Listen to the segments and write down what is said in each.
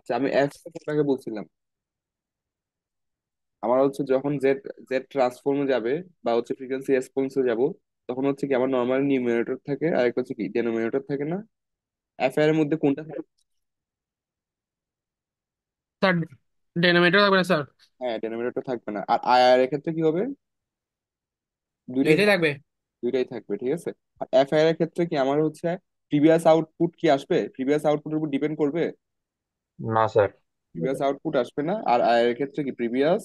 আচ্ছা, আমি এফ আপনাকে বলছিলাম, আমার হচ্ছে যখন জেড জেড ট্রান্সফর্মে যাবে বা হচ্ছে ফ্রিকোয়েন্সি রেসপন্সে যাব, তখন হচ্ছে কি আমার নর্মাল নিউমারেটর থাকে আর একটা হচ্ছে কি ডেনোমিনেটর থাকে না? এফ এর মধ্যে কোনটা থাকে? স্যার, ডেনোমিনেটর থাকবে না স্যার? হ্যাঁ, ডেনোমিনেটর থাকবে না। আর আই আর এর ক্ষেত্রে কি হবে? দুইটাই দুইটাই থাকবে। থাকবে। দুইটাই থাকবে, ঠিক আছে। আর এফ আই এর ক্ষেত্রে কি আমার হচ্ছে প্রিভিয়াস আউটপুট কি আসবে? প্রিভিয়াস আউটপুটের উপর ডিপেন্ড করবে? না স্যার, প্রিভিয়াস আউটপুট আসবে না। আর আই এর ক্ষেত্রে কি প্রিভিয়াস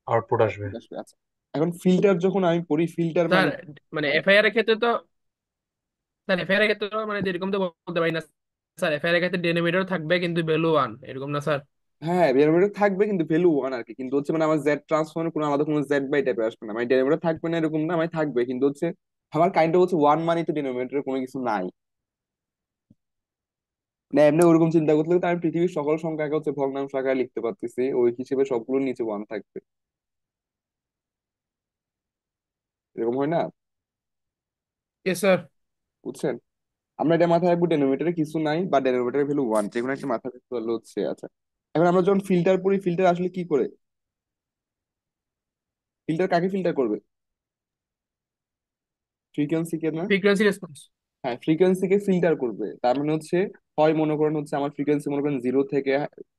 আউটপুট আসবে। আউটপুট আসবে। আচ্ছা, এখন ফিল্টার যখন আমি পড়ি, ফিল্টার স্যার, মানে মানে এফআইআর এর ক্ষেত্রে তো, স্যার এফআইআর এর ক্ষেত্রে তো মানে যেরকম তো বলতে পারি না স্যার। এফআইআর এর ক্ষেত্রে ডেনোমিনেটর থাকবে কিন্তু ভ্যালু ওয়ান, এরকম না স্যার? হ্যাঁ, ডেনোমিনেটর থাকবে কিন্তু ভ্যালু ওয়ান আর কি। কিন্তু হচ্ছে মানে আমার জেড ট্রান্সফর্মের কোনো আলাদা কোনো জেড বাই টাইপের আসবে না, মানে ডেনোমিনেটর থাকবে না এরকম না, মানে থাকবে কিন্তু হচ্ছে আমার কাইন্ড অফ হচ্ছে ওয়ান মানে তো ডেনোমিনেটরের কোনো কিছু নাই। না, এমনি ওরকম চিন্তা করতে গেলে তো আমি পৃথিবীর সকল সংখ্যাকে হচ্ছে ভগ্নাংশ আকারে লিখতে পারতেছি, ওই হিসেবে সবগুলোর নিচে ওয়ান থাকবে। এরকম হয় না? Yes sir. বুঝছেন? আমরা এটা মাথায় রাখবো, ডেনোমিনেটরে কিছু নাই বা ডেনোমিনেটরের ভ্যালু ওয়ান, যে কোনো একটা মাথায় রাখতে পারলে হচ্ছে। আচ্ছা, এখন আমরা যখন ফিল্টার পড়ি, ফিল্টার আসলে কি করে? ফিল্টার কাকে ফিল্টার করবে? ফ্রিকোয়েন্সি কে না? Frequency response. হ্যাঁ, ফ্রিকোয়েন্সিকে ফিল্টার করবে। তার মানে হচ্ছে হয় মনে করেন হচ্ছে আমার ফ্রিকোয়েন্সি মনে করেন জিরো থেকে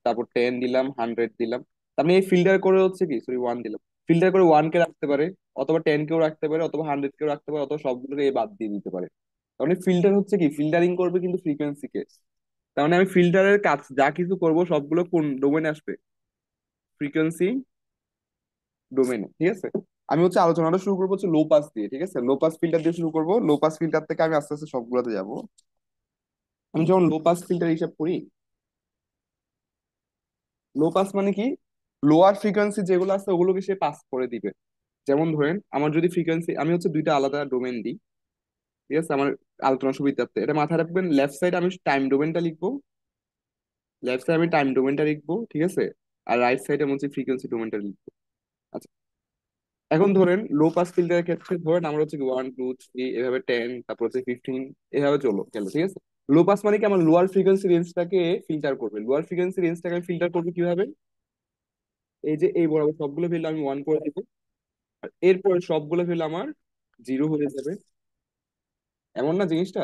তারপর টেন দিলাম, হান্ড্রেড দিলাম, তার মানে এই ফিল্টার করে হচ্ছে কি, সরি ওয়ান দিলাম, ফিল্টার করে ওয়ান কে রাখতে পারে, অথবা টেন কেও রাখতে পারে, অথবা হান্ড্রেড কেও রাখতে পারে, অথবা সবগুলোকে এ বাদ দিয়ে দিতে পারে। তার মানে ফিল্টার হচ্ছে কি, ফিল্টারিং করবে কিন্তু ফ্রিকোয়েন্সিকে। তার মানে আমি ফিল্টারের কাজ যা কিছু করব সবগুলো কোন ডোমেনে আসবে? ফ্রিকোয়েন্সি ডোমেনে, ঠিক আছে। আমি হচ্ছে আলোচনাটা শুরু করবো হচ্ছে লো পাস দিয়ে, ঠিক আছে। লো পাস ফিল্টার দিয়ে শুরু করবো, লো পাস ফিল্টার থেকে আমি আস্তে আস্তে সবগুলোতে যাবো। আমি যখন লো পাস ফিল্টার হিসাব করি, লো পাস মানে কি, লোয়ার ফ্রিকোয়েন্সি যেগুলো আছে ওগুলোকে সে পাস করে দিবে। যেমন ধরেন আমার যদি ফ্রিকোয়েন্সি, আমি হচ্ছে দুইটা আলাদা ডোমেন দিই, ঠিক আছে, আমার আলোচনা সুবিধার্থে এটা মাথায় রাখবেন। লেফট সাইড আমি টাইম ডোমেনটা লিখবো, লেফট সাইড আমি টাইম ডোমেনটা লিখবো, ঠিক আছে। আর রাইট সাইডে আমি হচ্ছে ফ্রিকোয়েন্সি ডোমেনটা লিখবো। আচ্ছা, এখন ধরেন লো পাস ফিল্টারের ক্ষেত্রে ধরেন আমরা হচ্ছে ওয়ান টু থ্রি এভাবে টেন, তারপর হচ্ছে ফিফটিন, এভাবে চলো গেল, ঠিক আছে। লো পাস মানে কি আমার লোয়ার ফ্রিকোয়েন্সি রেঞ্জটাকে ফিল্টার করবে। লোয়ার ফ্রিকোয়েন্সি রেঞ্জটাকে ফিল্টার করবে কিভাবে? এই যে এই বরাবর সবগুলো ভ্যালু আমি ওয়ান করে দিব, আর এরপরে সবগুলো ভ্যালু আমার জিরো হয়ে যাবে। এমন না জিনিসটা?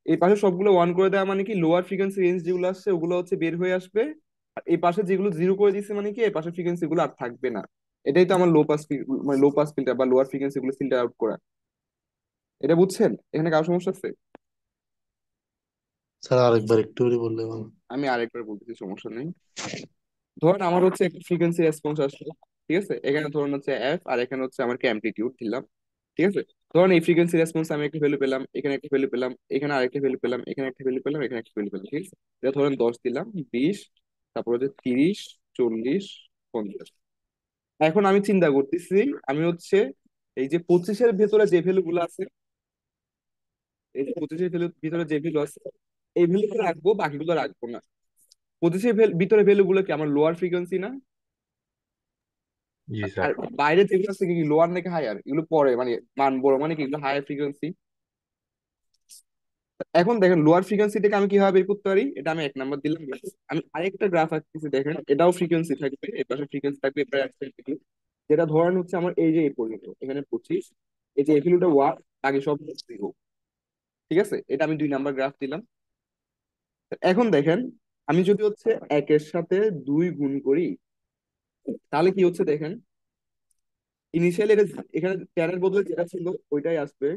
এই পাশে সবগুলো ওয়ান করে দেওয়া মানে কি লোয়ার ফ্রিকোয়েন্সি রেঞ্জ যেগুলো আসছে ওগুলো হচ্ছে বের হয়ে আসবে, আর এই পাশে যেগুলো জিরো করে দিচ্ছে মানে কি এই পাশে ফ্রিকোয়েন্সি গুলো আর থাকবে না। এটাই তো আমার লো পাস, মানে লো পাস ফিল্টার বা লোয়ার ফ্রিকোয়েন্সি গুলো ফিল্টার আউট করা। এটা বুঝছেন? এখানে কারো সমস্যা আছে? স্যার আরেকবার একটু করে বললে ভালো। আমি আরেকবার বলতেছি, সমস্যা নেই। ধরুন আমার হচ্ছে একটা ফ্রিকোয়েন্সি রেসপন্স আসলো, ঠিক আছে। এখানে ধরুন হচ্ছে এফ, আর এখানে হচ্ছে আমার অ্যামপ্লিটিউড দিলাম, ঠিক আছে। ধরুন এই ফ্রিকোয়েন্সি রেসপন্স আমি একটা ভ্যালু পেলাম, এখানে একটা ভ্যালু পেলাম, এখানে আরেকটা ভ্যালু পেলাম, এখানে একটা ভ্যালু পেলাম, এখানে একটা ভ্যালু পেলাম, ঠিক আছে। এটা ধরেন 10 দিলাম, 20, তারপর হচ্ছে 30, 40, 50। এখন আমি চিন্তা করতেছি, আমি হচ্ছে এই যে 25-এর ভেতরে যে ভ্যালু গুলো আছে, এই যে 25-এর ভিতরে যে ভ্যালু আছে, এই ভ্যালু গুলো রাখবো, বাকিগুলো রাখবো না। 25-এর ভিতরে ভ্যালু গুলো কি আমার লোয়ার ফ্রিকোয়েন্সি না? জি আর স্যার। বাইরে যেগুলো আছে কি লোয়ার নাকি হায়ার? এগুলো পরে মানে মান বড় মানে কি এগুলো হায়ার ফ্রিকোয়েন্সি। এখন দেখেন লোয়ার ফ্রিকোয়েন্সি থেকে আমি কিভাবে বের করতে পারি, এটা আমি এক নাম্বার দিলাম। আমি আরেকটা গ্রাফ আঁকতেছি, দেখেন এটাও ফ্রিকোয়েন্সি থাকবে, এর পাশে ফ্রিকোয়েন্সি থাকবে, এর পাশে থাকবে। যেটা ধরেন হচ্ছে আমার এই যে এই পর্যন্ত এখানে 25, এই যে এই ভ্যালুটা ওয়ান, আগে সব জিরো, ঠিক আছে। এটা আমি দুই নাম্বার গ্রাফ দিলাম। এখন দেখেন আমি যদি হচ্ছে একের সাথে দুই গুণ করি, তাহলে কি হচ্ছে দেখেন, ইনিশিয়ালি এটা এখানে 10 এর বদলে যেটা ছিল ওইটাই আসবে,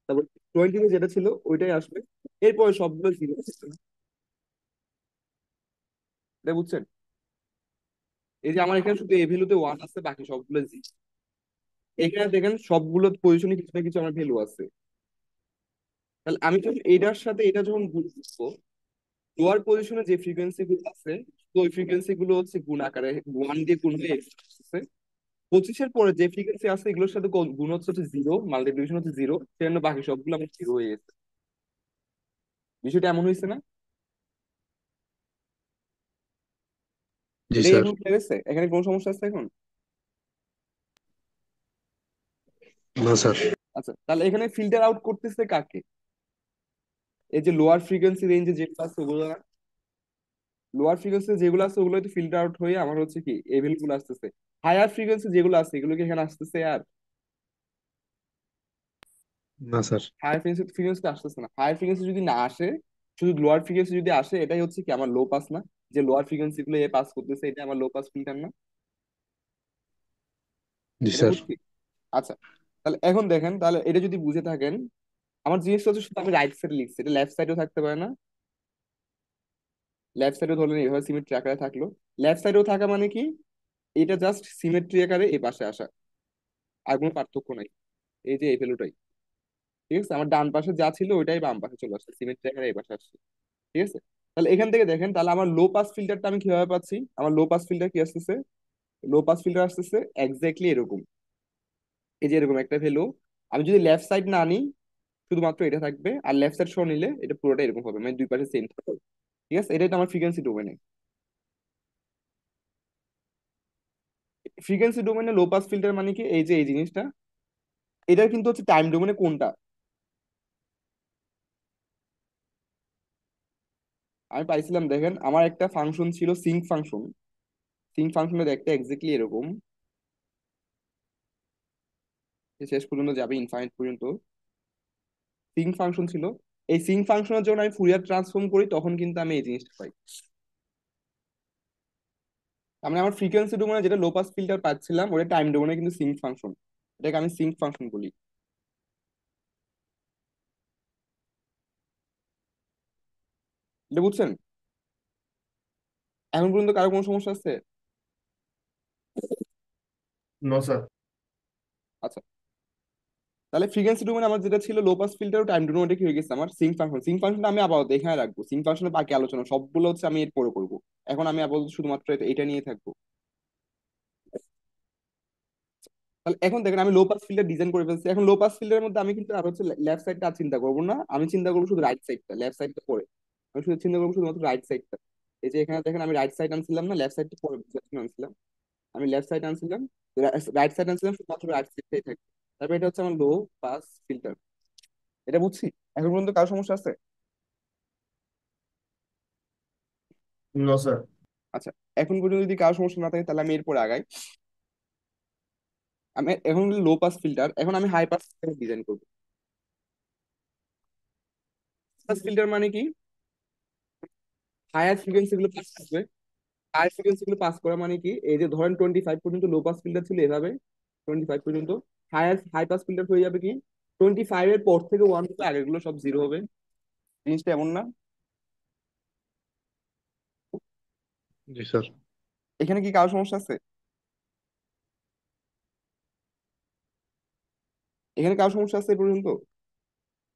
তারপর 20 তে যেটা ছিল ওইটাই আসবে, এরপরে সবগুলো জিরো। এটা বুঝছেন? এই যে আমার এখানে শুধু এই ভ্যালুতে ওয়ান আছে, বাকি সবগুলো জিরো। এখানে দেখেন সবগুলো পজিশনে কিছু না কিছু আমার ভ্যালু আছে। তাহলে আমি যখন এটার সাথে এটা যখন গুণ করবো, লোয়ার পজিশনে যে ফ্রিকোয়েন্সি গুলো আছে, তো ওই ফ্রিকোয়েন্সি গুলো হচ্ছে গুণ আকারে ওয়ান দিয়ে গুণ হয়ে আসছে। 25-এর পরে যে ফ্রিকোয়েন্সি আছে এগুলোর সাথে গুণ হচ্ছে জিরো, মাল্টিপ্লিকেশন হচ্ছে জিরো, সেজন্য বাকি সবগুলো আমার জিরো হয়ে গেছে। বিষয়টা এমন হয়েছে না? জি এটাই স্যার। এখন ক্লিয়ার হয়েছে? এখানে কোন সমস্যা আছে এখন? না স্যার। আচ্ছা, তাহলে এখানে ফিল্টার আউট করতেছে কাকে? এই যে লোয়ার ফ্রিকোয়েন্সি রেঞ্জে যেগুলো আছে ওগুলো না? লোয়ার ফ্রিকোয়েন্সি যেগুলো আছে ওগুলো তো ফিল্টার আউট হয়ে আমার হচ্ছে কি এই ভ্যালু গুলো আসতেছে। হায়ার ফ্রিকোয়েন্সি যেগুলো আছে এগুলো কি এখানে আসতেছে আর? না স্যার। হায়ার ফ্রিকোয়েন্সি ফ্রিকোয়েন্সি আসতেছে না। হায়ার ফ্রিকোয়েন্সি যদি না আসে, শুধু লোয়ার ফ্রিকোয়েন্সি যদি আসে, এটাই হচ্ছে কি আমার লো পাস না? যে লোয়ার ফ্রিকোয়েন্সি গুলো এ পাস করতেছে এটা আমার লো পাস ফিল্টার না? জি এটা স্যার। বুঝছি। আচ্ছা, তাহলে এখন দেখেন, তাহলে এটা যদি বুঝে থাকেন, আমার জিনিসটা হচ্ছে শুধু আমি রাইট সাইডে লিখছি, এটা লেফট সাইডেও থাকতে পারে না? লেফট সাইডেও ধরলেন এইভাবে সিমেট্রি আকারে থাকলো। লেফট সাইডেও থাকা মানে কি, এটা জাস্ট সিমেট্রি আকারে এই পাশে আসা, আর কোনো পার্থক্য নাই। এই যে এই ভ্যালুটাই, ঠিক আছে, আমার ডান পাশে যা ছিল ওইটাই বাম পাশে চলে আসছে, সিমেট্রি আকারে এই পাশে আসছে। ঠিক আছে, তাহলে এখান থেকে দেখেন, তাহলে আমার লো পাস ফিল্টারটা আমি কিভাবে পাচ্ছি? আমার লো পাস ফিল্টার কি আসতেছে? লো পাস ফিল্টার আসতেছে এক্স্যাক্টলি এরকম, এই যে এরকম একটা ভ্যালু। আমি যদি লেফট সাইড না নিই, শুধুমাত্র এটা থাকবে, আর লেফট সাইড সহ নিলে এটা পুরোটা এরকম হবে, মানে দুই পাশে সেম থাকবে। ঠিক আছে, এটাই তো আমার ফ্রিকোয়েন্সি ডোমেনে। ফ্রিকোয়েন্সি ডোমেনে লো পাস ফিল্টার মানে কি, এই যে এই জিনিসটা, এটার কিন্তু হচ্ছে টাইম ডোমেনে কোনটা। আমি পাইছিলাম, দেখেন আমার একটা ফাংশন ছিল সিঙ্ক ফাংশন। সিঙ্ক ফাংশনে দেখতে এক্স্যাক্টলি এরকম, যে শেষ পর্যন্ত যাবে ইনফাইনাইট পর্যন্ত। সিঙ্ক ফাংশন ছিল, এই সিঙ্ক ফাংশনের যখন আমি ফুরিয়ার ট্রান্সফর্ম করি তখন কিন্তু আমি এই জিনিসটা পাই। তার মানে আমার ফ্রিকোয়েন্সি ডোমেনে যেটা লো পাস ফিল্টার পাচ্ছিলাম ওটা টাইম ডোমেনে কিন্তু সিঙ্ক ফাংশন, এটাকে আমি সিঙ্ক ফাংশন বলি। এটা বুঝছেন? এখন পর্যন্ত কারো কোনো সমস্যা আছে? No sir. আচ্ছা, তাহলে ফ্রিকোয়েন্সি ডোমেন আমার যেটা ছিল লো পাস ফিল্টার ও টাইম ডোমেন, ওটা কি হয়ে গেছে আমার সিঙ্ক ফাংশন। সিঙ্ক ফাংশনটা আমি আপাতত এখানে রাখবো, সিঙ্ক ফাংশনের বাকি আলোচনা সবগুলো হচ্ছে আমি এর পরে করবো। এখন আমি আপাতত শুধুমাত্র এটা নিয়ে থাকবো। তাহলে এখন দেখেন আমি লো পাস ফিল্টার ডিজাইন করে ফেলছি। এখন লো পাস ফিল্টারের মধ্যে আমি কিন্তু আর হচ্ছে লেফট সাইডটা আর চিন্তা করবো না, আমি চিন্তা করবো শুধু রাইট সাইডটা, লেফট সাইডটা পরে। আমি শুধু চিন্তা করবো শুধুমাত্র রাইট সাইডটা। এই যে এখানে দেখেন আমি রাইট সাইড আনছিলাম না, লেফট সাইডটা পরে বুঝার জন্য আনছিলাম। আমি লেফট সাইড আনছিলাম, রাইট সাইড আনছিলাম, শুধুমাত্র রাইট সাইডটাই থাকে। তারপর এটা হচ্ছে আমার লো পাস ফিল্টার। এটা বুঝছি। এখন পর্যন্ত কারো সমস্যা আছে? No sir. আচ্ছা, এখন পর্যন্ত যদি কারো সমস্যা না থাকে তাহলে আমি এরপরে আগাই। আমি এখন লো পাস ফিল্টার, এখন আমি হাই পাস ডিজাইন করবো। পাস ফিল্টার মানে কি, হায়ার ফ্রিকোয়েন্সি গুলো পাস করবে। হায়ার ফ্রিকোয়েন্সি গুলো পাস করা মানে কি, এই যে ধরেন 25 পর্যন্ত লো পাস ফিল্টার ছিল এভাবে, 25 পর্যন্ত। হাই পাস ফিল্টার হয়ে যাবে কি, 25 এর পর থেকে ওয়ান হবে, আগের গুলো সব জিরো হবে। জিনিসটা এমন না? জি স্যার। এখানে কি কারো সমস্যা আছে? এখানে কারো সমস্যা আছে এ পর্যন্ত?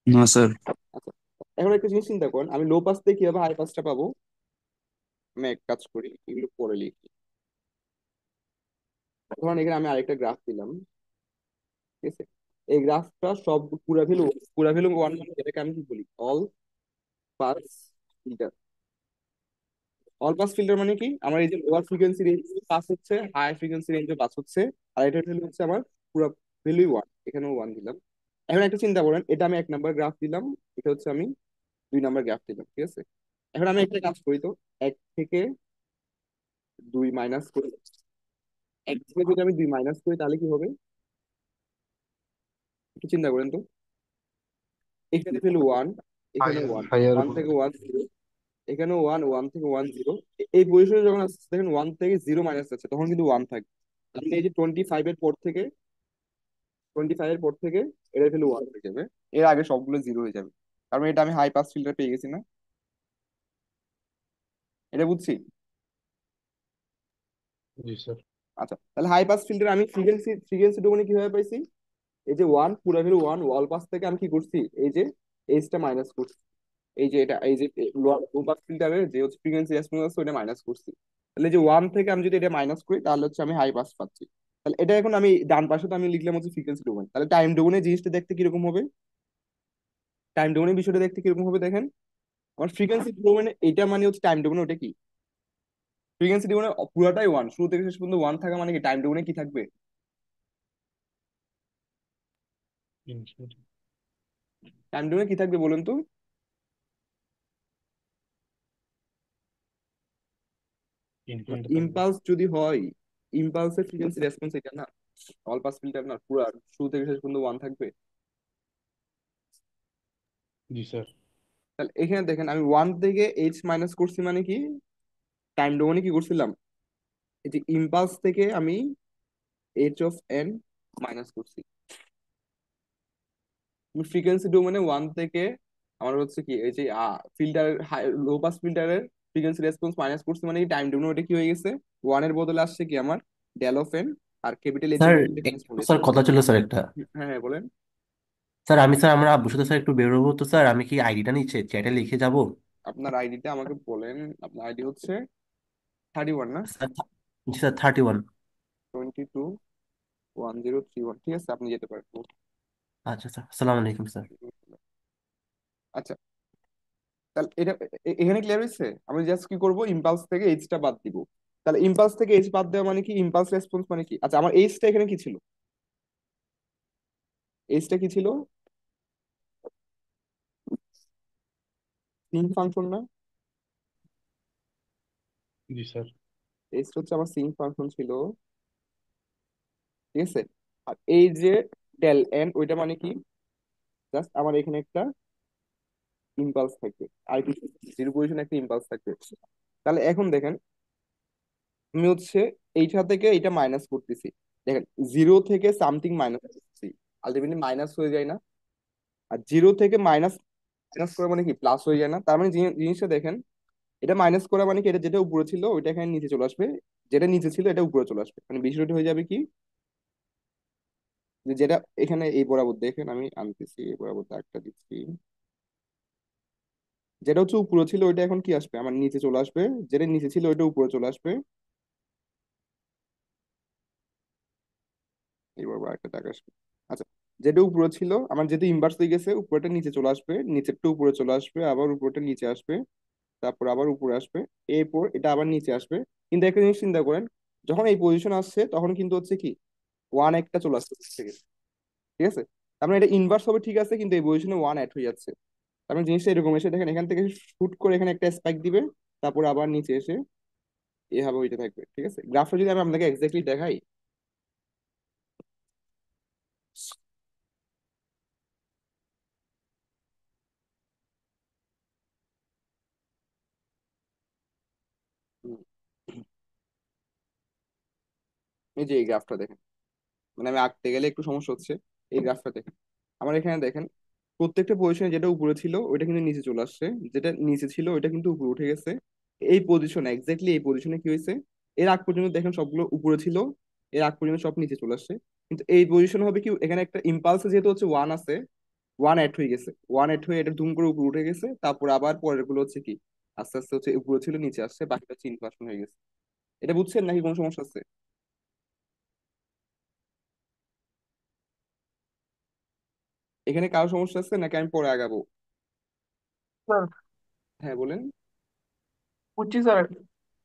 না স্যার। আচ্ছা, এখন একটা জিনিস চিন্তা করেন, আমি লো পাস থেকে কিভাবে হাই পাসটা পাবো। আমি এক কাজ করি, এগুলো পরে লিখি। ধরেন এখানে আমি আরেকটা গ্রাফ দিলাম, ঠিক আছে, এই গ্রাফটা সব পুরা ভ্যালু ওয়ান, মানে এটাকে আমি কি বলি, all pass filter. All pass filter মানে কি, আমার এই যে লোয়ার ফ্রিকোয়েন্সি রেঞ্জ পাস হচ্ছে, হায়ার ফ্রিকোয়েন্সি রেঞ্জে পাস হচ্ছে, আর এটা হলো হচ্ছে আমার পুরো ভ্যালু ওয়ান, এখানেও ওয়ান দিলাম। এখন একটা চিন্তা করেন, এটা আমি 1 নাম্বার গ্রাফ দিলাম, এটা হচ্ছে আমি 2 নাম্বার গ্রাফ দিলাম, ঠিক আছে। এখন আমি একটা কাজ করি তো, 1 থেকে 2 মাইনাস করি। 1 থেকে যদি আমি 2 মাইনাস করি তাহলে কি হবে, একটু চিন্তা করেন তো। এখানে ভ্যালু ওয়ান, এখানে ওয়ান, হায়ার ওয়ান থেকে ওয়ান জিরো, এখানে ওয়ান, ওয়ান থেকে ওয়ান জিরো। এই পজিশনে যখন আসছে দেখেন ওয়ান থেকে জিরো মাইনাস যাচ্ছে, তখন কিন্তু ওয়ান থাকবে। আপনি এই যে 25 এর পর থেকে এটা ভ্যালু ওয়ান হয়ে যাবে, এর আগে সবগুলো জিরো হয়ে যাবে, কারণ এটা আমি হাই পাস ফিল্টার পেয়ে গেছি না। এটা বুঝছি। জি স্যার। আচ্ছা, তাহলে হাই পাস ফিল্টার আমি ফ্রিকোয়েন্সি ডোমেনে কিভাবে পাইছি, এই যে ওয়ান, পুরো ভ্যালু ওয়ান, ওয়াল পাস থেকে আমি কি করছি, এই যে এইচটা মাইনাস করছি। এই যে এটা, এই যে লো পাস ফিল্টারের যে হচ্ছে ফ্রিকোয়েন্সি রেসপন্স আছে ওটা মাইনাস করছি। তাহলে এই যে ওয়ান থেকে আমি যদি এটা মাইনাস করি তাহলে হচ্ছে আমি হাই পাস পাচ্ছি। তাহলে এটা এখন আমি ডান পাশে তো আমি লিখলাম হচ্ছে ফ্রিকোয়েন্সি ডোমেন, তাহলে টাইম ডোমেনের জিনিসটা দেখতে কিরকম হবে, টাইম ডোমেনের বিষয়টা দেখতে কিরকম হবে দেখেন। আমার ফ্রিকোয়েন্সি ডোমেনে এটা মানে হচ্ছে টাইম ডোমেনে ওটা কি, ফ্রিকোয়েন্সি ডোমেনে পুরোটাই ওয়ান, শুরু থেকে শেষ পর্যন্ত ওয়ান থাকা মানে কি, টাইম ডোমেনে কি থাকবে, ইনফিনিটি। টাইম ডোমেনে কি থাকবে বলুন তো। ইনফিনিটি থাকবে। ইম্পালস যদি হয়, ইম্পালসের ফ্রিকোয়েন্সি রেসপন্স এটা না, অল পাস ফিল্টার না, পুরো শুরু থেকে শেষ পর্যন্ত ওয়ান থাকবে। জি স্যার। তাহলে এখানে দেখেন আমি ওয়ান থেকে এইচ মাইনাস করছি মানে কি, টাইম ডোমেনে কি করছিলাম, এই যে ইম্পালস থেকে আমি এইচ অফ এন মাইনাস করছি। ফ্রিকোয়েন্সি ডোমেনে ওয়ান থেকে আমার হচ্ছে কি এই যে ফিল্টার, লো পাস ফিল্টারের ফ্রিকোয়েন্সি রেসপন্স মাইনাস করছি মানে কি টাইম ডোমেনে ওটা কি হয়ে গেছে, ওয়ান এর বদলে আসছে কি আমার ডেল অফ এন, আর ক্যাপিটাল এইচ এর স্যার বদলে এখানে স্মল এইচ স্যার এর। কথা ছিল স্যার একটা। হ্যাঁ হ্যাঁ বলেন। স্যার আমরা আব্বুর সাথে স্যার একটু বেরোবো, তো স্যার আমি কি আইডিটা নিচ্ছে চ্যাটে লিখে যাব? আপনার আইডিটা আমাকে বলেন। আপনার আইডি হচ্ছে 31 না? স্যার জি স্যার 31। 221031, ঠিক আছে আপনি যেতে পারেন। আচ্ছা স্যার, আসসালামু আলাইকুম স্যার। আচ্ছা, তাহলে এটা এখানে ক্লিয়ার হয়েছে। আমি জাস্ট কি করব, ইম্পালস থেকে এইচটা বাদ দিব। তাহলে ইম্পালস থেকে এইচ বাদ দেওয়া মানে কি, ইম্পালস রেসপন্স মানে কি, আচ্ছা আমার এইচটা এখানে কি ছিল, এইচটা কি ছিল, সিঙ্ক ফাংশন না? জি স্যার। এইচটা হচ্ছে আমার সিঙ্ক ফাংশন ছিল, ঠিক আছে। আর এই যে ডেল এন ওইটা মানে কি, জাস্ট আমার এখানে একটা ইম্পালস থাকবে, আর কি জিরো পজিশন একটা ইম্পালস থাকবে। তাহলে এখন দেখেন আমি হচ্ছে এইটা থেকে এইটা মাইনাস করতেছি, দেখেন জিরো থেকে সামথিং মাইনাস করতেছি, আলটিমেটলি মাইনাস হয়ে যায় না? আর জিরো থেকে মাইনাস মাইনাস করা মানে কি প্লাস হয়ে যায় না? তার মানে জিনিসটা দেখেন, এটা মাইনাস করা মানে কি, এটা যেটা উপরে ছিল ওইটা এখানে নিচে চলে আসবে, যেটা নিচে ছিল এটা উপরে চলে আসবে, মানে বিষয়টা হয়ে যাবে কি, যে যেটা এখানে এই বরাবর দেখেন আমি আনতেছি, এই বরাবর দাগটা দিচ্ছি, যেটা হচ্ছে উপরে ছিল ওইটা এখন কি আসবে আমার নিচে চলে আসবে, যেটা নিচে ছিল ওইটা উপরে চলে আসবে। এই বরাবর একটা দাগ আসবে। আচ্ছা, যেটা উপরে ছিল আমার যেহেতু ইনভার্স হয়ে গেছে, উপরেটা নিচে চলে আসবে, নিচেরটা উপরে চলে আসবে, আবার উপরেটা নিচে আসবে, তারপর আবার উপরে আসবে, এরপর এটা আবার নিচে আসবে। কিন্তু একটা জিনিস চিন্তা করেন, যখন এই পজিশন আসছে তখন কিন্তু হচ্ছে কি ওয়ান একটা চলে আসছে উপর থেকে, ঠিক আছে। তার মানে এটা ইনভার্স হবে ঠিক আছে, কিন্তু এই পজিশনে ওয়ান অ্যাড হয়ে যাচ্ছে। তার মানে জিনিসটা এরকম এসে দেখেন এখান থেকে শুট করে এখানে একটা স্পাইক দিবে, তারপর আবার নিচে এসে এভাবে হইতে থাকবে, ঠিক আছে। গ্রাফটা যদি আমি আপনাকে এক্স্যাক্টলি দেখাই, হুম, এই যে এই গ্রাফটা দেখেন, মানে আমি আঁকতে গেলে একটু সমস্যা হচ্ছে। এই গ্রাফটা দেখেন, আমার এখানে দেখেন প্রত্যেকটা পজিশনে যেটা উপরে ছিল ওইটা কিন্তু নিচে চলে আসছে, যেটা নিচে ছিল ওইটা কিন্তু উপরে উঠে গেছে। এই পজিশনে এক্স্যাক্টলি এই পজিশনে কি হয়েছে, এর আগ পর্যন্ত দেখেন সবগুলো উপরে ছিল, এর আগ পর্যন্ত সব নিচে চলে আসছে। কিন্তু এই পজিশন হবে কি, এখানে একটা ইম্পালসে যেহেতু হচ্ছে ওয়ান আছে, ওয়ান অ্যাড হয়ে গেছে, ওয়ান অ্যাড হয়ে এটা ধুম করে উপরে উঠে গেছে, তারপর আবার পরের গুলো হচ্ছে কি আস্তে আস্তে হচ্ছে উপরে ছিল নিচে আসছে, বাকিটা হচ্ছে ইনভার্সন হয়ে গেছে। এটা বুঝছেন নাকি কোনো সমস্যা আছে? এখানে কারো সমস্যা আছে নাকি আমি পরে আগাবো? স্যার হ্যাঁ বলেন। বুঝছি স্যার।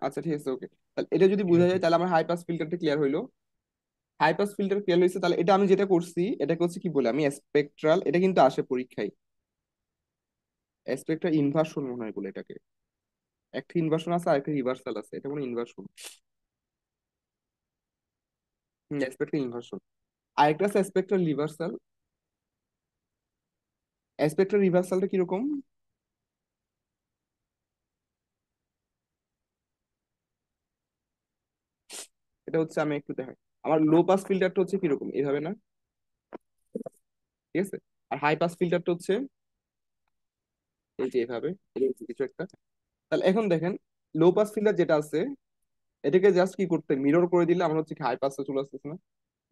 আচ্ছা ঠিক আছে, ওকে। তাহলে এটা যদি ঠিক বোঝা আছে। যায় তাহলে আমার হাই পাস ফিল্টারটা ক্লিয়ার হইলো। হাই পাস ফিল্টার ক্লিয়ার হয়েছে, তাহলে এটা আমি যেটা করছি এটাকে হচ্ছে কি বলে, আমি স্পেকট্রাল, এটা কিন্তু আসে পরীক্ষায়, স্পেকট্রাল ইনভার্সন মনে হয় বলে এটাকে। একটা ইনভার্সন আছে আর একটা রিভার্সাল আছে, এটা কোনো ইনভার্সন, হুম স্পেকট্রাল ইনভার্সন। আরেকটা আছে স্পেকট্রাল রিভার্সাল। স্পেকট্রাল রিভার্সালটা কিরকম, এটা হচ্ছে আমি একটু দেখাই। আমার লো পাস ফিল্টারটা হচ্ছে কিরকম, এইভাবে না, ঠিক আছে। আর হাই পাস ফিল্টারটা হচ্ছে এই যে এভাবে, এরকম কিছু একটা। তাহলে এখন দেখেন লো পাস ফিল্টার যেটা আছে এটাকে জাস্ট কি করতে, মিরর করে দিলে আমার হচ্ছে কি হাই পাসটা চলে আসতেছে না,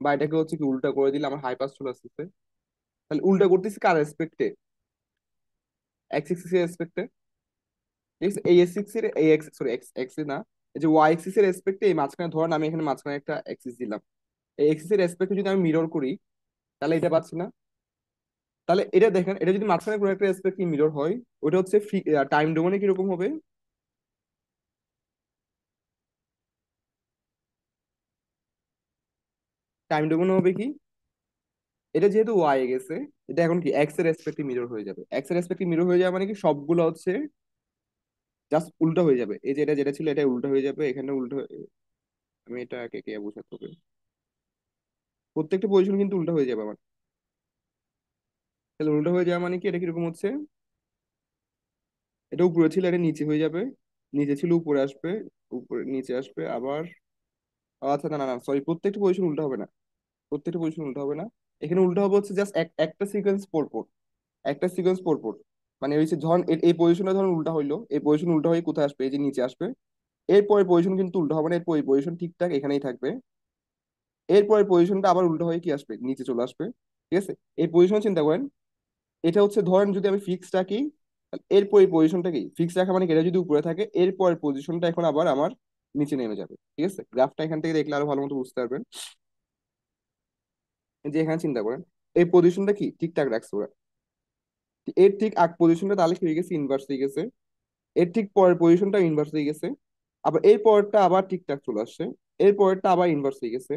বা এটাকে হচ্ছে কি উল্টা করে দিলে আমার হাই পাস চলে আসতেছে। তাহলে উল্টা করতেছি কার রেসপেক্টে, এক্স এক্সিস এর রেসপেক্টে, ঠিক আছে। এই এক্স এর এই এক্স সরি এক্স এক্স না, এই যে ওয়াই এক্সিস এর রেসপেক্টে এই মাঝখানে ধরেন আমি এখানে মাঝখানে একটা এক্সিস দিলাম, এই এক্সিস এর রেসপেক্টে যদি আমি মিরর করি তাহলে এটা পাচ্ছি না। তাহলে এটা দেখেন, এটা যদি মাঝখানে কোনো একটা রেসপেক্ট মিরর হয়, ওটা হচ্ছে টাইম ডোমেনে কিরকম হবে, টাইম ডোমেনে হবে কি, এটা যেহেতু ওয়াই এ গেছে, এটা এখন কি এক্স এর রেসপেক্টে মিরর হয়ে যাবে, এক্স এর রেসপেক্টে মিরর হয়ে যাবে মানে কি সবগুলো হচ্ছে জাস্ট উল্টো হয়ে যাবে, এই যে এটা যেটা ছিল এটা উল্টো হয়ে যাবে, এখানে উল্টো আমি এটা কে কে বোঝাতে হবে, প্রত্যেকটা পজিশন কিন্তু উল্টো হয়ে যাবে আমার। তাহলে উল্টো হয়ে যাওয়া মানে কি, এটা কিরকম হচ্ছে, এটা উপরে ছিল এটা নিচে হয়ে যাবে, নিচে ছিল উপরে আসবে, উপরে নিচে আসবে আবার। আচ্ছা না না না, সরি, প্রত্যেকটা পজিশন উল্টো হবে না, প্রত্যেকটা পজিশন উল্টো হবে না। এখানে উল্টো হবে হচ্ছে জাস্ট একটা সিকোয়েন্স পর পর, একটা সিকোয়েন্স পর পর। মানে হচ্ছে ধরুন এই পজিশনটা ধরুন উল্টা হইলো, এই পজিশন উল্টা হয়ে কোথায় আসবে, এই যে নিচে আসবে। এরপরের পজিশন কিন্তু উল্টো হবে না, এরপর এই পজিশন ঠিকঠাক এখানেই থাকবে। এরপরের পজিশনটা আবার উল্টো হয়ে কি আসবে, নিচে চলে আসবে। ঠিক আছে, এই পজিশন চিন্তা করেন, এটা হচ্ছে ধরেন যদি আমি ফিক্স রাখি, এরপর এই পজিশনটা কি ফিক্স রাখা মানে কি, এটা যদি উপরে থাকে এরপরের পজিশনটা এখন আবার আমার নিচে নেমে যাবে। ঠিক আছে, গ্রাফটা এখান থেকে দেখলে আরো ভালো মতো বুঝতে পারবেন। এই যে এখানে চিন্তা করেন, এই পজিশনটা কি ঠিকঠাক রাখছে ওরা, এর ঠিক আগ পজিশনটা তাহলে কি হয়ে গেছে, ইনভার্স হয়ে গেছে। এর ঠিক পরের পজিশনটা ইনভার্স হয়ে গেছে, আবার এর পরেরটা আবার ঠিকঠাক চলে আসছে, এর পরেরটা আবার ইনভার্স হয়ে গেছে,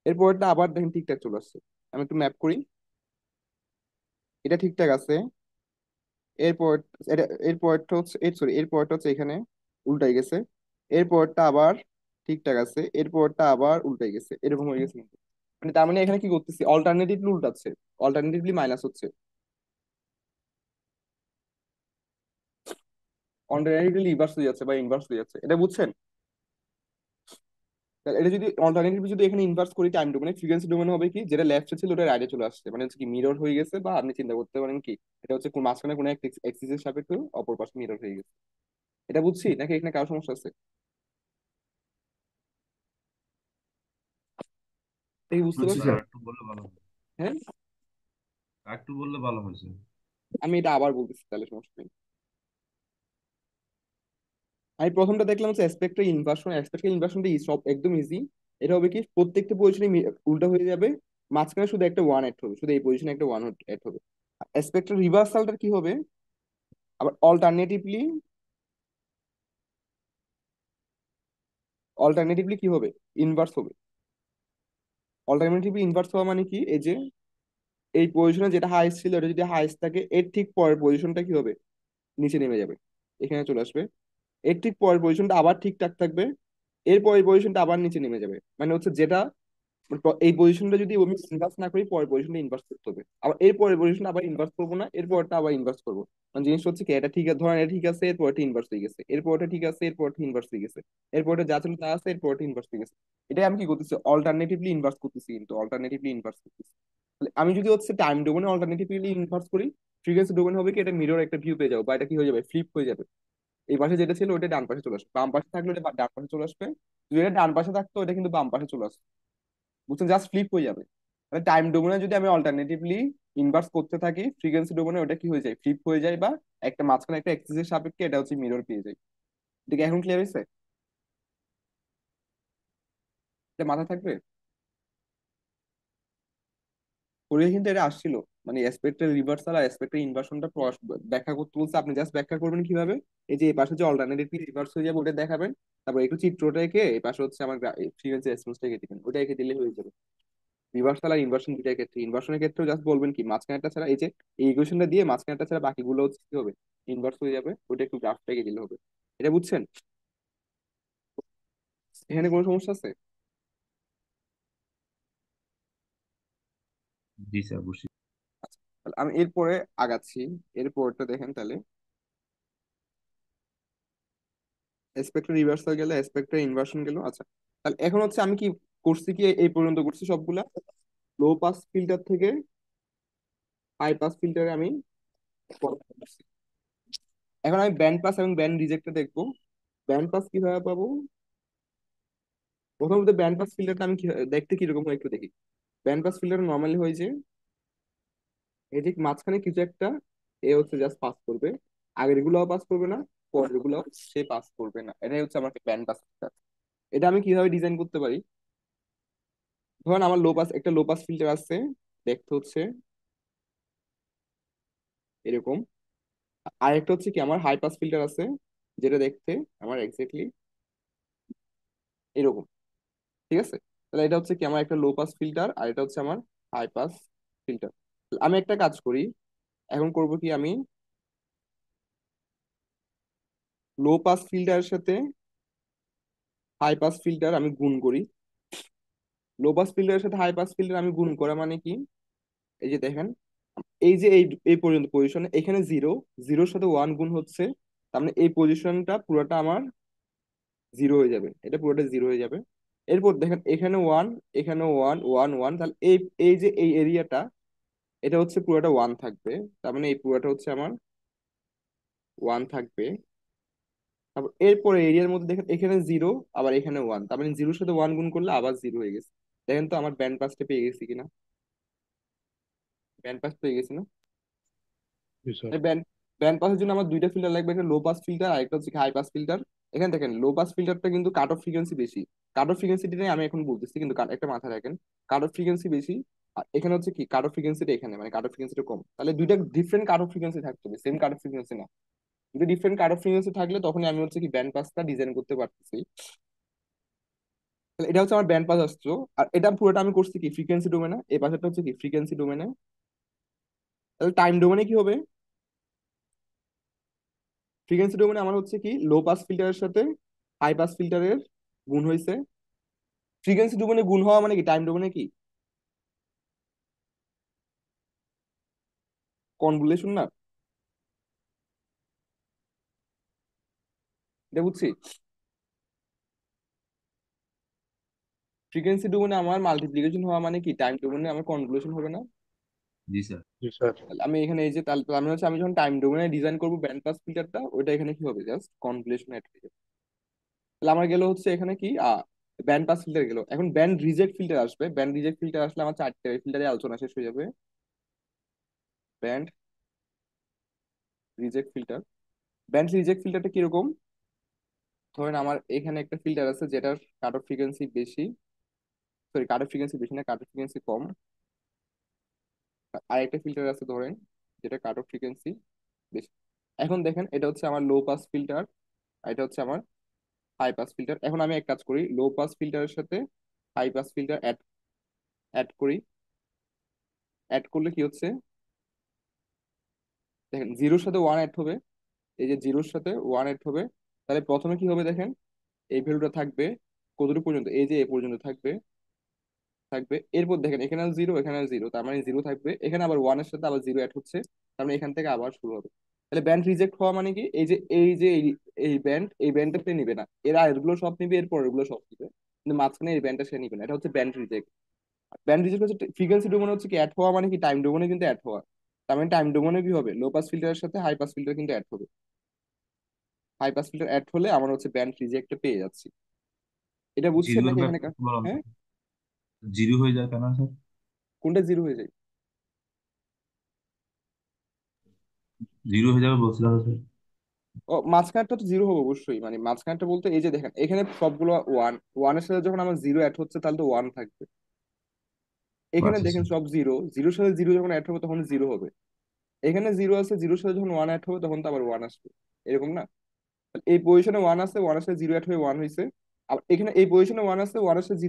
এর পরেরটা আবার দেখেন ঠিকঠাক চলে আসছে। আমি একটু ম্যাপ করি, এটা ঠিকঠাক আছে। এরপর এটা, এর পরেরটা হচ্ছে সরি, এর পরেরটা হচ্ছে এখানে উল্টাই গেছে, এর পরেরটা আবার ঠিকঠাক আছে, এর পরেরটা আবার উল্টাই গেছে, এরকম হয়ে গেছে কিন্তু। মানে তার মানে এখানে কি করতেছি, অল্টারনেটিভলি উল্টাচ্ছে, অল্টারনেটিভলি মাইনাস হচ্ছে, অল্টারনেটিভলি রিভার্স হয়ে যাচ্ছে বা ইনভার্স হয়ে যাচ্ছে, এটা বুঝছেন? তাহলে এটা যদি অল্টারনেটিভলি যদি এখানে ইনভার্স করি টাইম ডোমেনে, ফ্রিকোয়েন্সি ডোমেনে হবে কি, যেটা লেফটে ছিল ওটা রাইটে চলে আসছে, মানে হচ্ছে কি মিরর হয়ে গেছে, বা আপনি চিন্তা করতে পারেন কি, এটা হচ্ছে মাঝখানে কোনো একটা এক্সিসের সাপেক্ষে অপর পাশে মিরর হয়ে গেছে। এটা বুঝছি নাকি এখানে কারো সমস্যা আছে? এটা কি বুঝতে বুঝছি পারছেন? স্যার। আর একটু বললে ভালো হতো। হ্যাঁ, আর একটু বললে ভালো হয়েছে। আমি এটা আবার বলতেছি তাহলে, সমস্যা নেই। আমি প্রথমটা দেখলাম হচ্ছে অ্যাসপেক্টের ইনভার্সন, অ্যাসপেক্টের ইনভার্সনটা সব একদম ইজি। এটা হবে কি, প্রত্যেকটা পজিশনে উল্টা হয়ে যাবে, মাঝখানে শুধু একটা ওয়ান অ্যাড হবে, শুধু এই পজিশনে একটা ওয়ান অ্যাড হবে। অ্যাসপেক্টের রিভার্সালটা কি হবে, আবার অল্টারনেটিভলি, অল্টারনেটিভলি কি হবে, ইনভার্স হবে। অল্টারনেটিভলি ইনভার্স হওয়া মানে কি, এই যে এই পজিশনে যেটা হাইস্ট ছিল এটা যদি হাইস্ট থাকে, এর ঠিক পরের পজিশনটা কি হবে, নিচে নেমে যাবে, এখানে চলে আসবে। এর ঠিক পরের পজিশনটা আবার ঠিকঠাক থাকবে, এর পরের পজিশনটা আবার নিচে নেমে যাবে, মানে হচ্ছে যেটা এই পজিশনটা যদি আমি ইনভার্স না করি, পরের পজিশনটা ইনভার্স করতে হবে, আবার এর পরের পজিশনটা আবার ইনভার্স করবো না, এর পরটা আবার ইনভার্স করবো। মানে জিনিসটা হচ্ছে কি, এটা ঠিক আছে ধরেন, এটা ঠিক আছে, এর পরটা ইনভার্স হয়ে গেছে, এর পরটা ঠিক আছে, এর পরটা ইনভার্স হয়ে গেছে, এর পরটা যা ছিল তা আছে, এর পরটা ইনভার্স হয়ে গেছে। এটাই আমি কি করতেছি, অল্টারনেটিভলি ইনভার্স করতেছি, কিন্তু অল্টারনেটিভলি ইনভার্স করতেছি। তাহলে আমি যদি হচ্ছে টাইম ডোমেনে অল্টারনেটিভলি ইনভার্স করি, ফ্রিকোয়েন্সি ডোমেন হবে কি, এটা মিরর একটা ভিউ পেয়ে যাবো, বা এটা কি হয়ে যাবে, ফ্লিপ হয়ে যাবে। এই পাশে যেটা ছিল ওটা ডান পাশে চলে আসবে, বাম পাশে থাকলে ওটা ডান পাশে চলে আসবে, যদি এটা ডান পাশে থাকতো এটা কিন্তু বাম পাশে চলে আসবে। বুঝছেন, জাস্ট ফ্লিপ হয়ে যাবে। মানে টাইম ডোমেনে যদি আমি অল্টারনেটিভলি ইনভার্স করতে থাকি, ফ্রিকোয়েন্সি ডোমেনে ওটা কি হয়ে যায়, ফ্লিপ হয়ে যায়, বা একটা মাঝখানে একটা এক্সিসের সাপেক্ষে এটা হচ্ছে মিরর পেয়ে যায়। এটা কি এখন ক্লিয়ার হয়েছে? এটা মাথা থাকবে, পরে কিন্তু এটা আসছিল, মানে অ্যাসপেক্টের রিভার্সাল আর অ্যাসপেক্টের ইনভার্সনটা ব্যাখ্যা করতে বলছে, আপনি জাস্ট ব্যাখ্যা করবেন কিভাবে, এই যে এই পাশে যে অল্টারনেটিভলি রিভার্স হয়ে যাবে ওটা দেখাবেন, তারপর একটু চিত্রটা এঁকে এই পাশে হচ্ছে আমার ফ্রিকোয়েন্সি রেসপন্সটা এঁকে দিবেন, ওটা এঁকে দিলে হয়ে যাবে। রিভার্সাল আর ইনভার্সন দুইটার ক্ষেত্রে, ইনভার্সনের ক্ষেত্রে জাস্ট বলবেন কি, মাঝখানেরটা ছাড়া এই যে এই ইকুয়েশনটা দিয়ে মাঝখানেরটা ছাড়া বাকিগুলো হচ্ছে কি হবে, ইনভার্স হয়ে যাবে, ওটা একটু গ্রাফটা এঁকে দিলে হবে। এটা বুঝছেন? এখানে কোনো সমস্যা আছে? জি স্যার, বুঝছি। আচ্ছা, তাহলে আমি এরপরে আগাচ্ছি। এরপরটা দেখেন তাহলে, এসপেক্টর রিভার্সাল গেল, এসপেক্টর ইনভার্সন গেল। আচ্ছা, তাহলে এখন হচ্ছে আমি কি করছি, কি এই পর্যন্ত করছি সবগুলা, লো পাস ফিল্টার থেকে হাই পাস ফিল্টারে আমি পড়াশোনা করছি। এখন আমি ব্যান্ড পাস এবং ব্যান্ড রিজেক্টটা দেখবো। ব্যান্ড পাস কিভাবে পাবো, প্রথমত ব্যান্ড পাস ফিল্টারটা আমি দেখতে কিরকম হয় একটু দেখি। ব্যান্ড পাস ফিল্টার নর্মালি হয় যে এই ঠিক মাঝখানে কিছু একটা এ হচ্ছে জাস্ট পাস করবে, আগের গুলাও পাস করবে না, পরের গুলাও সে পাস করবে না, এটাই হচ্ছে আমার ব্যান্ড পাস ফিল্টার। এটা আমি কিভাবে ডিজাইন করতে পারি, ধরেন আমার লো পাস, একটা লো পাস ফিল্টার আছে, দেখতে হচ্ছে এরকম। আরেকটা হচ্ছে কি, আমার হাই পাস ফিল্টার আছে, যেটা দেখতে আমার এক্স্যাক্টলি এরকম। ঠিক আছে, তাহলে এটা হচ্ছে কি আমার একটা লো পাস ফিল্টার, আর এটা হচ্ছে আমার হাই পাস ফিল্টার। আমি একটা কাজ করি, এখন করব কি, আমি লো পাস ফিল্টারের সাথে হাই পাস ফিল্টার আমি গুণ করি। লো পাস ফিল্টারের সাথে হাই পাস ফিল্টার আমি গুণ করা মানে কি, এই যে দেখেন, এই যে এই পর্যন্ত পজিশন, এখানে জিরো, জিরোর সাথে ওয়ান গুণ হচ্ছে, তার মানে এই পজিশনটা পুরোটা আমার জিরো হয়ে যাবে, এটা পুরোটা জিরো হয়ে যাবে। এরপর দেখেন এখানে ওয়ান, এখানে ওয়ান, ওয়ান ওয়ান, তাহলে এই এই যে এই এরিয়াটা, এটা হচ্ছে পুরোটা ওয়ান থাকবে, তার মানে এই পুরোটা হচ্ছে আমার ওয়ান থাকবে। তারপর এরপরে এরিয়ার মধ্যে দেখেন এখানে জিরো, আবার এখানে ওয়ান, তার মানে জিরোর সাথে ওয়ান গুণ করলে আবার জিরো হয়ে গেছে। দেখেন তো আমার ব্যান্ড পাসটা পেয়ে গেছি কিনা, ব্যান্ড পাস পেয়ে গেছি না? জি স্যার। ব্যান্ড ব্যান্ড পাসের জন্য আমার দুইটা ফিল্টার লাগবে, একটা লো পাস ফিল্টার আর একটা হচ্ছে হাই পাস ফিল্টার। এখানে দেখেন লো পাস ফিল্টারটা কিন্তু কাট অফ ফ্রিকোয়েন্সি বেশি, কাট অফ ফ্রিকোয়েন্সিটা নিয়ে আমি এখন বলতেছি, কিন্তু একটা মাথায় রাখেন, কাট অফ ফ্রিকোয়েন্সি বেশি। আর এখানে হচ্ছে কি কাট অফ ফ্রিকোয়েন্সিটা এখানে, মানে কাট অফ ফ্রিকোয়েন্সিটা কম, তাহলে দুইটা ডিফারেন্ট কাট অফ ফ্রিকোয়েন্সি থাকতে হবে, সেম কাট অফ ফ্রিকোয়েন্সি না। দুটো ডিফারেন্ট কাট অফ ফ্রিকোয়েন্সি থাকলে তখনই আমি হচ্ছে কি ব্যান্ড পাসটা ডিজাইন করতে পারতেছি। তাহলে এটা হচ্ছে আমার ব্যান্ড পাস আসছো। আর এটা পুরোটা আমি করছি কি ফ্রিকোয়েন্সি ডোমেনে, এই পাশেরটা হচ্ছে কি ফ্রিকোয়েন্সি ডোমেনে। তাহলে টাইম ডোমেনে কি হবে, ফ্রিকোয়েন্সি ডোমেনে আমার হচ্ছে কি লো পাস ফিল্টারের সাথে হাই পাস ফিল্টারের গুণ হয়েছে। ফ্রিকোয়েন্সি ডোমেনে গুণ হওয়া মানে কি টাইম ডোমেনে কি কনভুলেশন না, এটা বুঝছি। ফ্রিকোয়েন্সি ডোমেনে আমার মাল্টিপ্লিকেশন হওয়া মানে কি টাইম ডোমেনে আমার কনভুলেশন হবে না। জি স্যার। জি স্যার। তাহলে আমি এখানে এই যে, তাহলে তাহলে আমি হচ্ছে আমি যখন টাইম ডোমেনে ডিজাইন করবো ব্যান্ড পাস ফিল্টারটা, ওইটা এখানে কি হবে জাস্ট কনভুলেশন অ্যাড হয়ে যাবে। তাহলে আমার গেল হচ্ছে এখানে কি ব্যান্ড পাস ফিল্টার গেল, এখন ব্যান্ড রিজেক্ট ফিল্টার আসবে। ব্যান্ড রিজেক্ট ফিল্টার আসলে আমার চারটে ফিল্টারে আলোচনা শেষ হয়ে যাবে। Band reject filter, band reject ফিল্টারটা কিরকম, ধরেন আমার এখানে একটা ফিল্টার আছে যেটার কাট অফ ফ্রিকোয়েন্সি বেশি, সরি কাট অফ ফ্রিকোয়েন্সি বেশি না, কাট অফ ফ্রিকোয়েন্সি কম। আর একটা ফিল্টার আছে ধরেন যেটা কাট অফ ফ্রিকোয়েন্সি বেশি। এখন দেখেন এটা হচ্ছে আমার লো পাস ফিল্টার, আর এটা হচ্ছে আমার হাই পাস ফিল্টার। এখন আমি এক কাজ করি, লো পাস ফিল্টারের সাথে high pass filter add add করি। অ্যাড করলে কি হচ্ছে, দেখেন জিরোর সাথে ওয়ান অ্যাড হবে, এই যে জিরোর সাথে ওয়ান অ্যাড হবে। তাহলে প্রথমে কি হবে দেখেন, এই ভ্যালুটা থাকবে কতটুকু পর্যন্ত, এই যে এ পর্যন্ত থাকবে, থাকবে। এরপর দেখেন এখানে জিরো, এখানে জিরো, তার মানে জিরো থাকবে, এখানে আবার ওয়ানের সাথে আবার জিরো অ্যাড হচ্ছে, তার মানে এখান থেকে আবার শুরু হবে। তাহলে ব্যান্ড রিজেক্ট হওয়া মানে কি, এই ব্যান্ড, এই ব্যান্ডটা সে নিবে না, এর আগেরগুলো সব নিবে, এর পরেরগুলো সব নিবে, কিন্তু মাঝখানে এই ব্যান্ডটা সে নিবে না, এটা হচ্ছে ব্যান্ড রিজেক্ট। ব্যান্ড রিজেক্ট হচ্ছে ফ্রিকোয়েন্সি ডোমেন হচ্ছে কি অ্যাড হওয়া মানে কি টাইম ডোমেনে কিন্তু অ্যাড হওয়া। তার মানে টাইম ডোমেনে কি হবে, লো পাস ফিল্টারের সাথে হাই পাস ফিল্টার কিন্তু অ্যাড হবে। হাই পাস ফিল্টার অ্যাড হলে আমার হচ্ছে ব্যান্ড রিজেক্ট পেয়ে যাচ্ছি। এটা বুঝছেন জিরো নাকি হলে এখানে বলেন হ্যাঁ, তো, জিরো হয়ে যায় কেন স্যার? কোনটা জিরো হয়ে যায়? জিরো হয়ে যাবে বলছিলাম স্যার। ও মাঝখানটা তো জিরো হবে অবশ্যই, মানে মাঝখানটা বলতে এই যে দেখেন এখানে সবগুলো ওয়ান, ওয়ানের সাথে যখন আমার জিরো অ্যাড হচ্ছে তাহলে তো ওয়ান থাকবে। এখানে আচ্ছা দেখেন স্যার। সব জিরো, জিরোর সাথে জিরো যখন অ্যাড হবে তখন জিরো হবে। এখানে জিরো আছে, জিরোর সাথে যখন ওয়ান অ্যাড হবে তখন তো আবার ওয়ান আসবে, এরকম না? এই পজিশনে ওয়ান আছে, ওয়ানের সাথে জিরো অ্যাড হয়ে ওয়ান হয়েছে। আর এখানে এই পজিশনে ওয়ান আছে, ওয়ানের সাথে